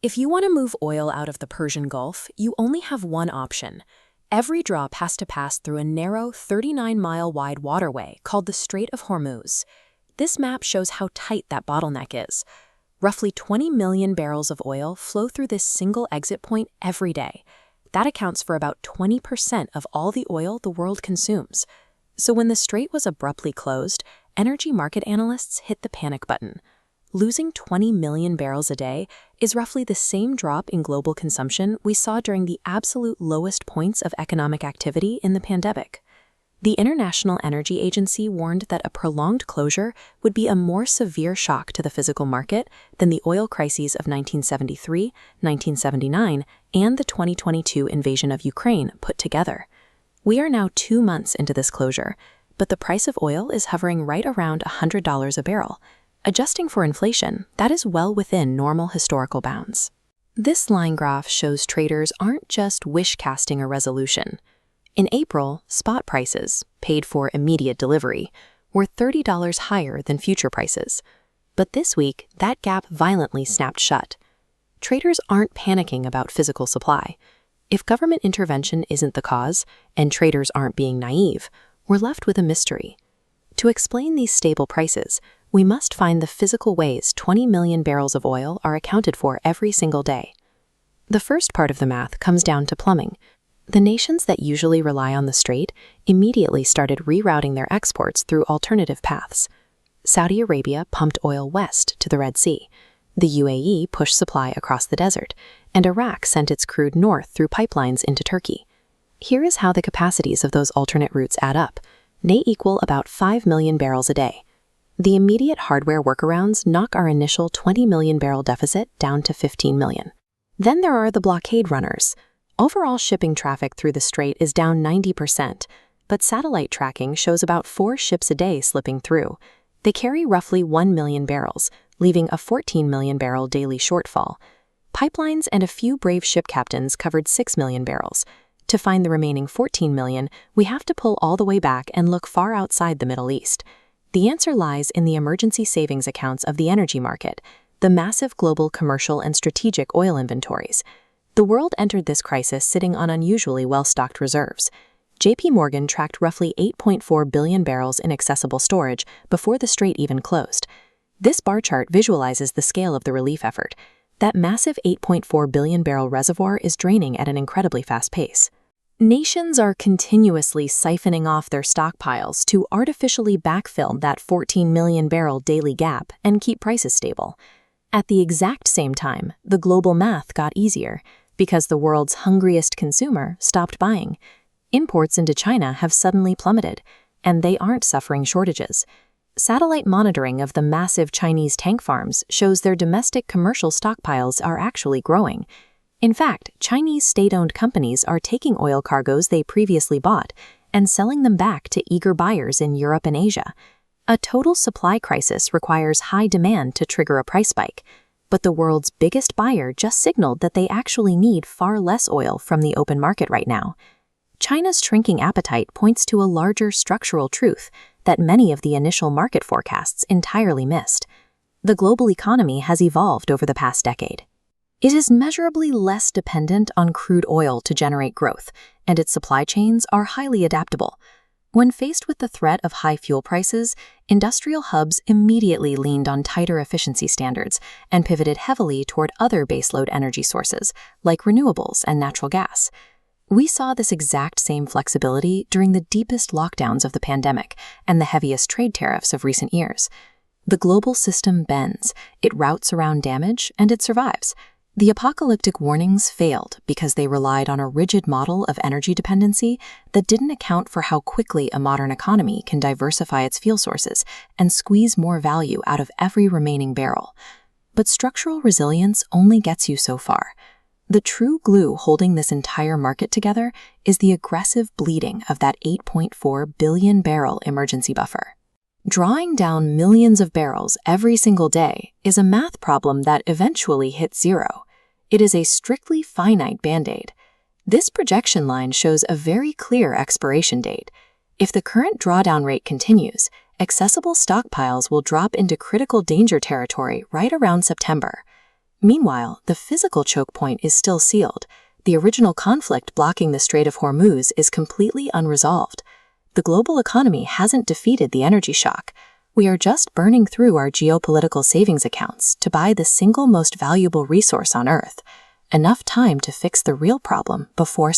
If you want to move oil out of the Persian Gulf, you only have one option. Every drop has to pass through a narrow 39-mile-wide waterway called the Strait of Hormuz. This map shows how tight that bottleneck is. Roughly 20 million barrels of oil flow through this single exit point every day. That accounts for about 20% of all the oil the world consumes. So when the strait was abruptly closed, energy market analysts hit the panic button. Losing 20 million barrels a day is roughly the same drop in global consumption we saw during the absolute lowest points of economic activity in the pandemic. The International Energy Agency warned that a prolonged closure would be a more severe shock to the physical market than the oil crises of 1973, 1979, and the 2022 invasion of Ukraine put together. We are now 2 months into this closure, but the price of oil is hovering right around $100 a barrel. Adjusting for inflation, that is well within normal historical bounds. This line graph shows traders aren't just wish-casting a resolution. In April, spot prices, paid for immediate delivery, were $30 higher than future prices. But this week, that gap violently snapped shut. Traders aren't panicking about physical supply. If government intervention isn't the cause, and traders aren't being naive, we're left with a mystery. To explain these stable prices, we must find the physical ways 20 million barrels of oil are accounted for every single day. The first part of the math comes down to plumbing. The nations that usually rely on the strait immediately started rerouting their exports through alternative paths. Saudi Arabia pumped oil west to the Red Sea. The UAE pushed supply across the desert, and Iraq sent its crude north through pipelines into Turkey. Here is how the capacities of those alternate routes add up. They equal about 5 million barrels a day. The immediate hardware workarounds knock our initial 20 million barrel deficit down to 15 million. Then there are the blockade runners. Overall shipping traffic through the strait is down 90%, but satellite tracking shows about 4 ships a day slipping through. They carry roughly 1 million barrels, leaving a 14 million barrel daily shortfall. Pipelines and a few brave ship captains covered 6 million barrels. To find the remaining 14 million, we have to pull all the way back and look far outside the Middle East. The answer lies in the emergency savings accounts of the energy market, the massive global commercial and strategic oil inventories. The world entered this crisis sitting on unusually well-stocked reserves. JP Morgan tracked roughly 8.4 billion barrels in accessible storage before the strait even closed. This bar chart visualizes the scale of the relief effort. That massive 8.4 billion barrel reservoir is draining at an incredibly fast pace. Nations are continuously siphoning off their stockpiles to artificially backfill that 14 million barrel daily gap and keep prices stable. At the exact same time, the global math got easier because the world's hungriest consumer stopped buying. Imports into China have suddenly plummeted, and they aren't suffering shortages. Satellite monitoring of the massive Chinese tank farms shows their domestic commercial stockpiles are actually growing. In fact, Chinese state-owned companies are taking oil cargoes they previously bought and selling them back to eager buyers in Europe and Asia. A total supply crisis requires high demand to trigger a price spike, but the world's biggest buyer just signaled that they actually need far less oil from the open market right now. China's shrinking appetite points to a larger structural truth that many of the initial market forecasts entirely missed. The global economy has evolved over the past decade. It is measurably less dependent on crude oil to generate growth, and its supply chains are highly adaptable. When faced with the threat of high fuel prices, industrial hubs immediately leaned on tighter efficiency standards and pivoted heavily toward other baseload energy sources, like renewables and natural gas. We saw this exact same flexibility during the deepest lockdowns of the pandemic and the heaviest trade tariffs of recent years. The global system bends, it routes around damage, and it survives. The apocalyptic warnings failed because they relied on a rigid model of energy dependency that didn't account for how quickly a modern economy can diversify its fuel sources and squeeze more value out of every remaining barrel. But structural resilience only gets you so far. The true glue holding this entire market together is the aggressive bleeding of that 8.4 billion barrel emergency buffer. Drawing down millions of barrels every single day is a math problem that eventually hits zero. It is a strictly finite band-aid. This projection line shows a very clear expiration date. If the current drawdown rate continues, accessible stockpiles will drop into critical danger territory right around September. Meanwhile, the physical choke point is still sealed. The original conflict blocking the Strait of Hormuz is completely unresolved. The global economy hasn't defeated the energy shock. We are just burning through our geopolitical savings accounts to buy the single most valuable resource on Earth. Enough time to fix the real problem before